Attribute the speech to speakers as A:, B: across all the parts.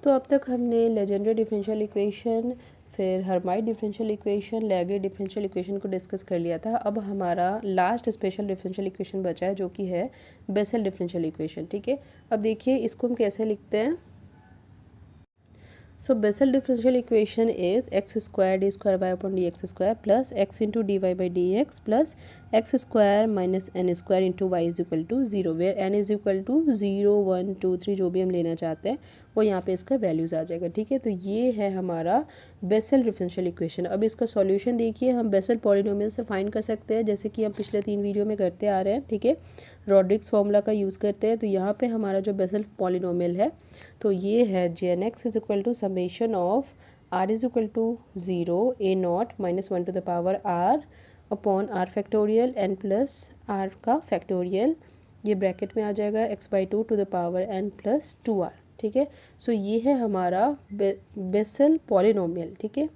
A: तो अब तक हमने लेजेंड्रे डिफरेंशियल इक्वेशन, फिर हर्माइट डिफरेंशियल इक्वेशन, लेगे डिफरेंशियल इक्वेशन को डिस्कस कर लिया था। अब हमारा लास्ट स्पेशल डिफरेंशियल इक्वेशन बचा है जो कि है बेसल डिफरेंशियल इक्वेशन। ठीक है, अब देखिए इसको हम कैसे लिखते हैं। So Bessel differential equation is x square d square y upon dx square plus x into dy by dx plus x square minus n square into y is equal to 0, where n is equal to 0 1 2 3 जो भी हम लेना चाहते हैं वो यहाँ पे इसका वैल्यूज़ आ जाएगा। ठीक है, तो ये है हमारा बेसल डिफरेंशियल इक्वेशन। अब इसका सॉल्यूशन देखिए, हम बेसल पॉलिनोमियल से फाइंड कर सकते हैं जैसे कि हम पिछले 3 वीडियो में करते आ रहे हैं। ठीक है, रॉड्रिक्स फॉर्मूला का यूज़ करते हैं। तो यहाँ पे हमारा जो बेसल पॉलिनोमियल है तो ये है jnx is equal to summation of r is equal to 0 a naught minus 1 to the power r upon r factorial n plus r का फैक्टोरियल, ये ब्रैकेट में आ जाएगा x/2 to the power n plus 2r। ठीक है, सो ये है हमारा बेसल पॉलिनोमियल। ठीक है,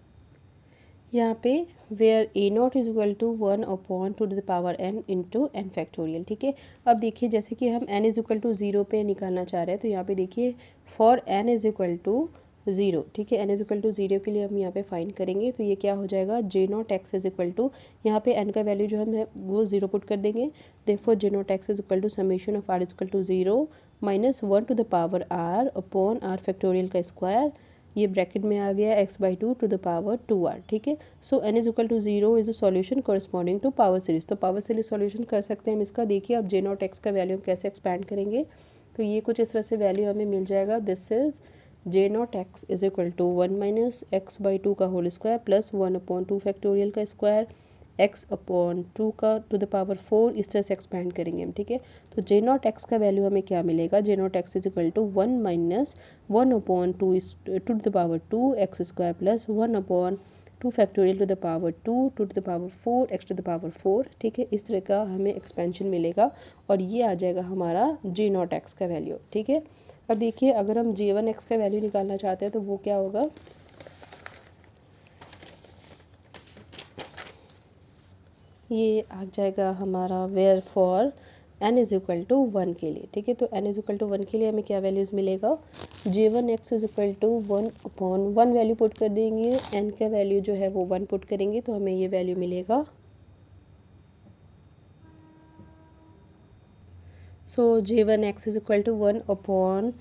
A: यहाँ पे where a naught is equal to 1 upon two the power n into n factorial. ठीक है, अब देखिए जैसे कि हम n इज इक्वल टू 0 पे निकालना चाह रहे हैं तो यहाँ पे देखिए for n is equal to 0। ठीक है, n इज इक्वल टू 0 के लिए हम यहाँ पे फाइंड करेंगे तो ये क्या हो जाएगा, J not x is equal to, यहाँ पे n का वैल्यू जो हम है वो 0 पुट कर देंगे। Therefore J not x is equal to summation of r is equal to 0 minus 1 to the power r upon r factorial का स्क्वायर, ये ब्रैकेट में आ गया x/2 to the power 2r। ठीक है, so n is equal to 0 is a solution corresponding to power series. तो power series solution कर सकते हैं हम इसका। देखिए अब जे नॉट एक्स का वैल्यू हम कैसे एक्सपैंड करेंगे, तो ये कुछ इस तरह से वैल्यू हमें मिल जाएगा। This is J not x is equal to 1 minus x/2 का होल स्क्वायर प्लस 1/2 फैक्टोरियल का स्क्वायर x/2 का टू द पावर 4, इस तरह से एक्सपैंड करेंगे हम। ठीक है, तो जे नॉट एक्स का वैल्यू हमें क्या मिलेगा, J not x is equal to 1 minus 1/2 to the power 2 x square plus 1/2 factorial to the power 2 to the power 4 x to the power 4। ठीक है, इस तरह का हमें एक्सपेंशन मिलेगा और ये आ जाएगा हमारा जे नॉट एक्स का वैल्यू। ठीक है, अब देखिए अगर हम जे1 एक्स का वैल्यू निकालना चाहते हैं तो वो क्या होगा, ये आ जाएगा हमारा where for n is equal to 1 के लिए। ठीक है, तो n इज इक्वल टू 1 के लिए हमें क्या वैल्यूज़ मिलेगा, जे1 x is equal to 1 upon 1 value put कर देंगे, n का वैल्यू जो है वो 1 पुट करेंगे तो हमें ये वैल्यू मिलेगा। सो जे1 x is equal to 1 upon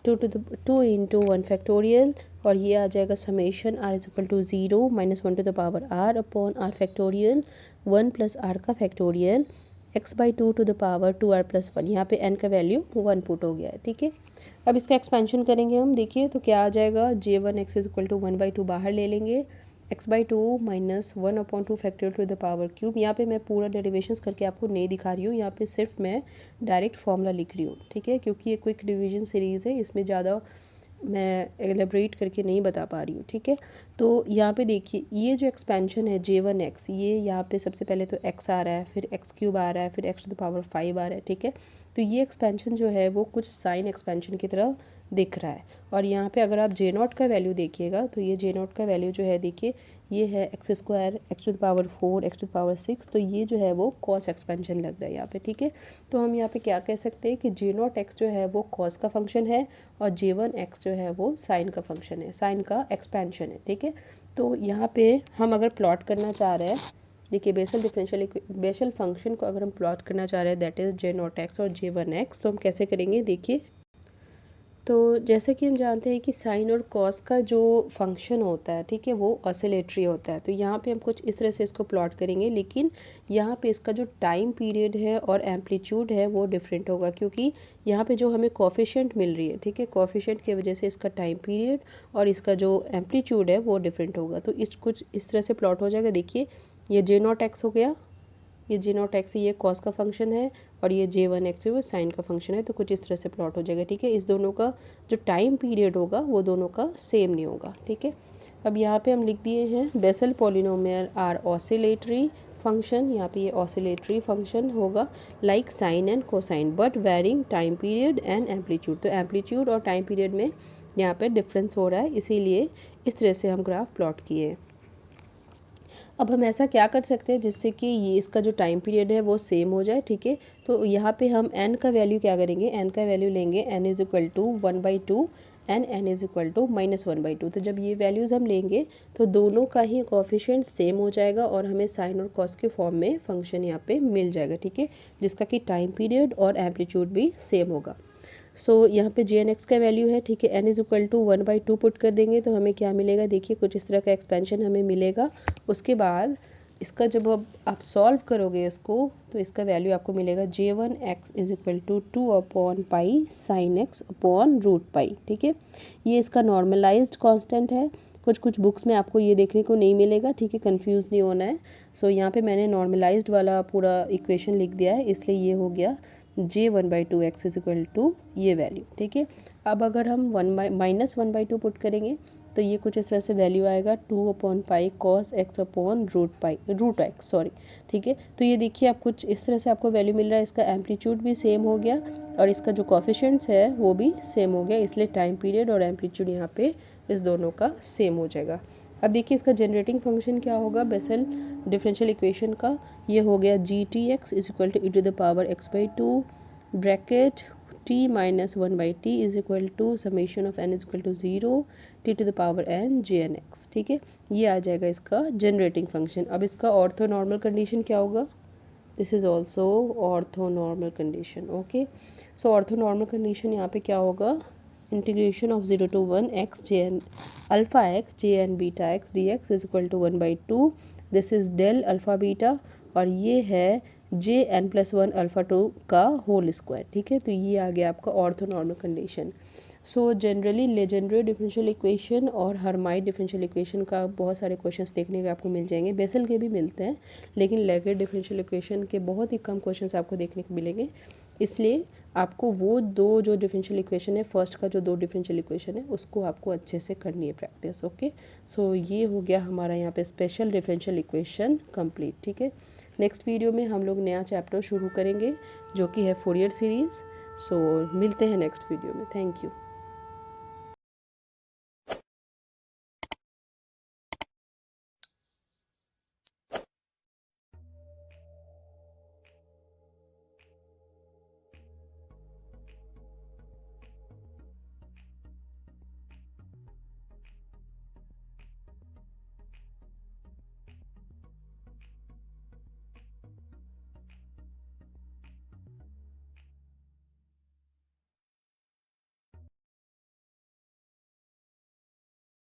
A: 2 into 1 factorial, और ये आ जाएगा summation r is equal to 0 minus 1 to the power r upon r factorial 1 plus r का factorial x/2 to the power 2r plus 1। यहाँ पे n का value 1 put हो गया है। ठीक है, अब इसका एक्सपेंशन करेंगे हम। देखिए तो क्या आ जाएगा, जे1 एक्स इज इक्वल टू 1/2 बाहर ले लेंगे, x/2 minus 1/2 factorial to the power cube. यहाँ पे मैं पूरा डेरिवेशंस करके आपको नहीं दिखा रही हूँ, यहाँ पे सिर्फ मैं डायरेक्ट फॉर्मूला लिख रही हूँ। ठीक है, क्योंकि ये क्विक डिवीजन सीरीज़ है, इसमें ज़्यादा मैं एलेबरेट करके नहीं बता पा रही हूँ। ठीक है, तो यहाँ पे देखिए ये जो एक्सपेंशन है जे1 एक्स, ये यहाँ पे सबसे पहले तो x आ रहा है, फिर x क्यूब आ रहा है, फिर x टू द पावर 5 आ रहा है। ठीक है, तो ये एक्सपेंशन जो है वो कुछ साइन एक्सपेंशन की तरह दिख रहा है। और यहाँ पे अगर आप जे नॉट का वैल्यू देखिएगा तो ये जे नॉट का वैल्यू जो है देखिए ये है x square x to the power 4 x to the power 6, तो ये जो है वो कॉस एक्सपेंशन लग रहा है यहाँ पे। ठीक है, तो हम यहाँ पे क्या कह सकते हैं कि जे नॉट एक्स जो है वो कॉस का फंक्शन है और जे1 एक्स जो है वो साइन का फंक्शन है, साइन का एक्सपेंशन है। ठीक है, तो यहाँ पे हम अगर प्लॉट करना चाह रहे हैं, देखिए बेसल फंक्शन को अगर हम प्लॉट करना चाह रहे हैं that is J not x और जे1 एक्स, तो हम कैसे करेंगे। देखिए तो जैसे कि हम जानते हैं कि साइन और कॉस का जो फंक्शन होता है, ठीक है, वो ऑसिलेटरी होता है। तो यहाँ पे हम कुछ इस तरह से इसको प्लॉट करेंगे, लेकिन यहाँ पे इसका जो टाइम पीरियड है और एम्पलीट्यूड है वो डिफरेंट होगा, क्योंकि यहाँ पे जो हमें कोफिशिएंट मिल रही है, ठीक है, कोफिशिएंट की वजह से इसका टाइम पीरियड और इसका जो एम्पलीट्यूड है वो डिफरेंट होगा। तो कुछ इस तरह से प्लॉट हो जाएगा। देखिए ये जे नॉट एक्स हो गया, ये जे नॉट एक्स ये कॉस का फंक्शन है और ये जे1 एक्स है वो साइन का फंक्शन है, तो कुछ इस तरह से प्लॉट हो जाएगा। ठीक है, इस दोनों का जो टाइम पीरियड होगा वो दोनों का सेम नहीं होगा। ठीक है, अब यहाँ पे हम लिख दिए हैं Bessel polynomial are oscillatory function, यहाँ पे ये ऑसिलेटरी फंक्शन होगा like sine and cosine but varying time period and amplitude. तो एम्पलीट्यूड और टाइम पीरियड में यहाँ पे डिफरेंस हो रहा है, इसीलिए इस तरह से हम ग्राफ प्लॉट किए हैं। अब हम ऐसा क्या कर सकते हैं जिससे कि ये इसका जो टाइम पीरियड है वो सेम हो जाए। ठीक है, तो यहाँ पे हम n का वैल्यू क्या करेंगे, n का वैल्यू लेंगे n is equal to 1/2 and n is equal to -1/2। तो जब ये वैल्यूज़ हम लेंगे तो दोनों का ही कोफिशिएंट सेम हो जाएगा और हमें साइन और कॉस के फॉर्म में फंक्शन यहाँ पे मिल जाएगा, ठीक है, जिसका कि टाइम पीरियड और एम्पलीट्यूड भी सेम होगा। सो यहाँ पे gn(x) का वैल्यू है, ठीक है, n is equal to 1/2 put कर देंगे तो हमें क्या मिलेगा, देखिए कुछ इस तरह का एक्सपेंशन हमें मिलेगा। उसके बाद इसका जब अब आप सॉल्व करोगे इसको तो इसका वैल्यू आपको मिलेगा j1x इज इक्वल टू 2/पाई sine x upon root pi, ठीक है। ये इसका नॉर्मलाइज्ड कांस्टेंट है, कुछ कुछ बुक्स में आपको ये देखने को नहीं मिलेगा, ठीक है, कंफ्यूज नहीं होना है। सो यहाँ पे मैंने नॉर्मलाइज्ड वाला पूरा इक्वेशन लिख दिया है, इसलिए ये हो गया j1/2x इज इक्वल टू ये वैल्यू, ठीक है। अब अगर हम -1/2 पुट करेंगे तो ये कुछ इस तरह से वैल्यू आएगा 2/पाई cos x upon root x, sorry, ठीक है। तो ये देखिए आप कुछ इस तरह से आपको वैल्यू मिल रहा है, इसका एम्पलीट्यूड भी सेम हो गया और इसका जो कोफिशिएंट्स है वो भी सेम हो गया, इसलिए टाइम पीरियड और एम्पलीट्यूड यहाँ पे इस दोनों का सेम हो जाएगा। अब देखिए इसका जनरेटिंग फंक्शन क्या होगा बेसल डिफरेंशियल इक्वेशन का, ये हो गया g(x) is equal to e⁻x/2 bracket t - 1/t is equal to summation of n is equal to 0 t⁻n gn(x), ठीक है। ये आ जाएगा इसका जनरेटिंग फंक्शन। अब इसका ऑर्थो नॉर्मल कंडीशन क्या होगा, this is also orthonormal condition, okay. So orthonormal condition यहाँ पे क्या होगा, integration of 0 to 1 x jn alpha x jn beta x dx is equal to 1/2, this is del alpha beta और ये है jn+1 alpha 2 का whole square, ठीक है। तो ये आ गया आपका ortho normal condition. So generally Legendre differential equation और हर्माइट डिफरेंशियल इक्वेशन का बहुत सारे क्वेश्चंस देखने को आपको मिल जाएंगे, बेसल के भी मिलते हैं, लेकिन लेगेट डिफरेंशियल इक्वेशन के बहुत ही कम क्वेश्चंस आपको देखने को मिलेंगे। इसलिए आपको वो दो जो डिफरेंशियल इक्वेशन है, फर्स्ट का जो दो डिफरेंशियल इक्वेशन है उसको आपको अच्छे से करनी है प्रैक्टिस, ओके। सो ये हो गया हमारा यहाँ पे स्पेशल डिफरेंशियल इक्वेशन कंप्लीट, ठीक है। नेक्स्ट वीडियो में हम लोग नया चैप्टर शुरू करेंगे जो कि है फोरियर सीरीज़। सो मिलते हैं नेक्स्ट वीडियो में, थैंक यू।